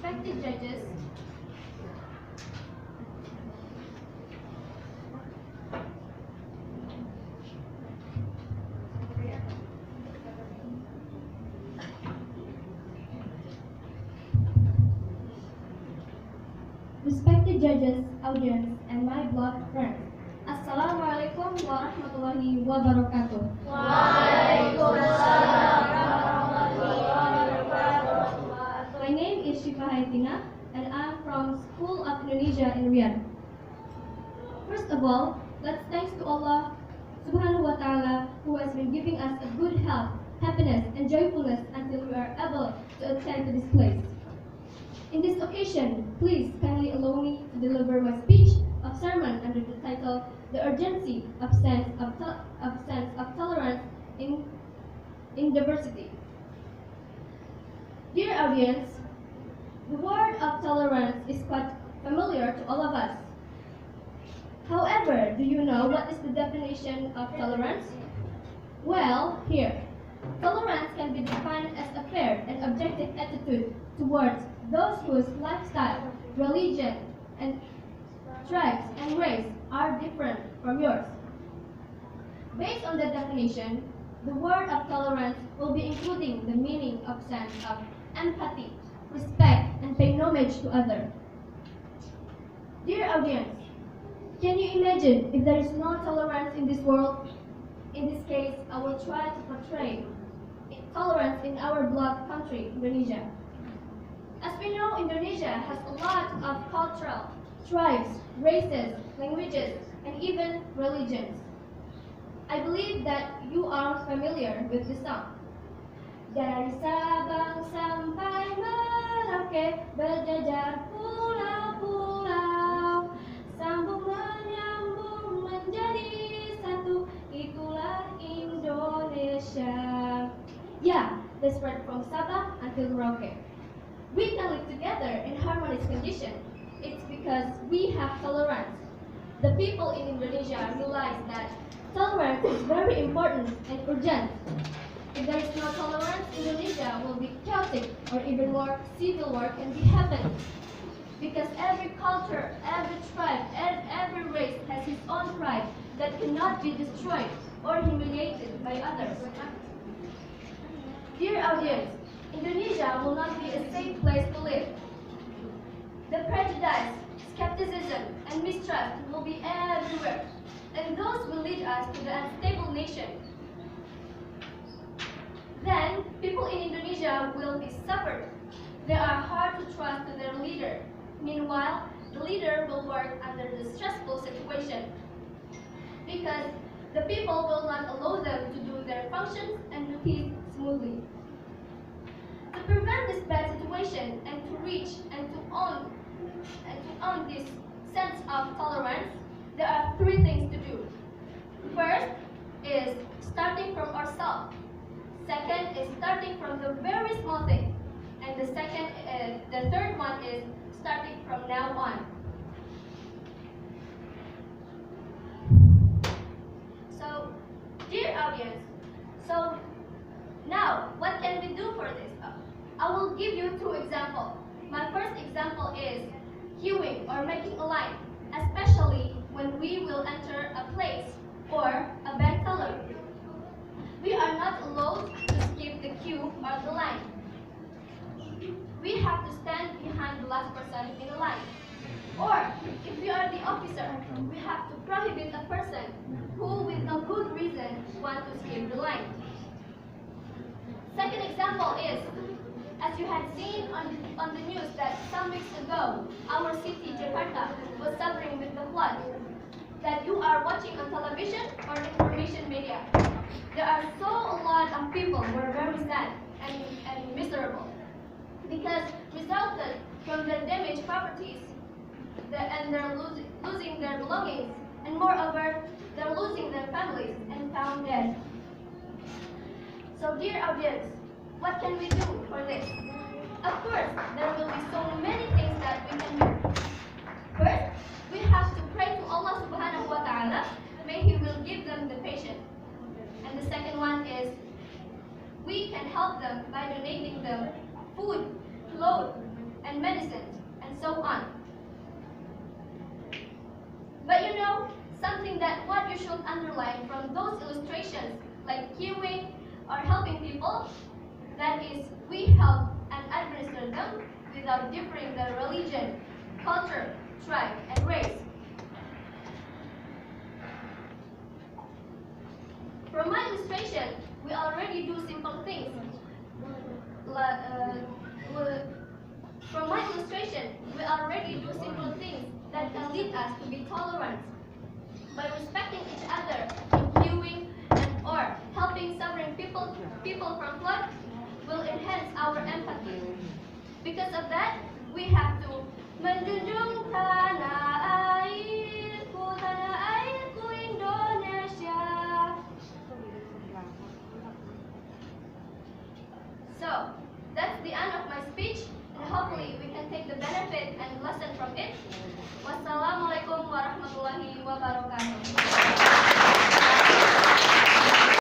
respected judges, audience, and my blood friends. Assalamualaikum warahmatullahi wabarakatuh. Waalaikumsalam warahmatullahi wabarakatuh. My name is Syifa and I'm from School of Indonesia in Riyadh. First of all, let's thanks to Allah Subhanahu wa Ta'ala who has been giving us a good health, happiness, and joyfulness until we are able to attend to this place. In this occasion, please kindly allow me to deliver my speech of sermon under the title "The Urgency of Sense of Tolerance in Diversity." Dear audience, the word of tolerance is quite familiar to all of us. However, do you know what is the definition of tolerance? Well, here. Tolerance can be defined as a fair and objective attitude towards those whose lifestyle, religion, and tribes and race are different from yours. Based on the definition, the word of tolerance will be including the meaning of sense of empathy, respect, and paying homage to others. Dear audience, can you imagine if there is no tolerance in this world? In this case, I will try to portray tolerance in our beloved country, Indonesia. As we know, Indonesia has a lot of cultural, tribes, races, languages, and even religions. I believe that you are familiar with the song. Dari Sabang sampai Merauke, berjajar pulau-pulau, sambung menyambung menjadi satu, itulah Indonesia. Yeah, that's right from Sabah until Merauke. We can live together in harmonious condition. It's because we have tolerance. The people in Indonesia realize that tolerance is very important and urgent. If there is no tolerance, Indonesia will be chaotic, or even more, civil war can be happening. Because every culture, every tribe, and every race has its own pride that cannot be destroyed or humiliated by others. Dear audience, Indonesia will not be a safe place to live. The prejudice, skepticism, and mistrust will be everywhere, and those will lead us to the unstable nation. Then, people in Indonesia will be suffered. They are hard to trust to their leader. Meanwhile, the leader will work under the stressful situation because the people will not allow them to do their functions and duties smoothly. To prevent this bad situation and to reach and to own this sense of tolerance, there are three things to do. First is starting from ourselves. Second is starting from the very small thing. And the third one is starting from now on. So, dear audience, now what can we do for this? I will give you two examples. My first example is queuing or making a line, especially when we will enter a place or a bank teller. We are not allowed to skip the queue or the line. We have to stand behind the last person in the line. Or, if we are the officer, we have to prohibit a person who, with no good reason, wants to skip the line. Second example is, as you had seen on the news that some weeks ago, our city, Jakarta, was suffering with the flood. That you are watching on television or information media. There are a lot of people who are very sad and miserable because resulted from the damaged properties and they're losing their belongings, and moreover, they're losing their families and found dead. So dear audience, what can we do for this? Of course, there will be so many things that we can do. First, we have to pray to Allah Subhanahu wa Ta'ala, may He will give them the patience. And the second one is, we can help them by donating them food, clothes, and medicines, and so on. But you know, something that what you should underline from those illustrations, like queuing or helping people, that is, we help and administer them without differing their religion, culture, tribe, and race. From my illustration, we already do simple things. From my illustration, we already do simple things that can lead us to be tolerant. By respecting each other, queuing, and or helping suffering people from flood will enhance our empathy. Because of that, we have to menjunjung tanah airku Indonesia. So, that's the end of my speech, and hopefully we can take the benefit and lesson from it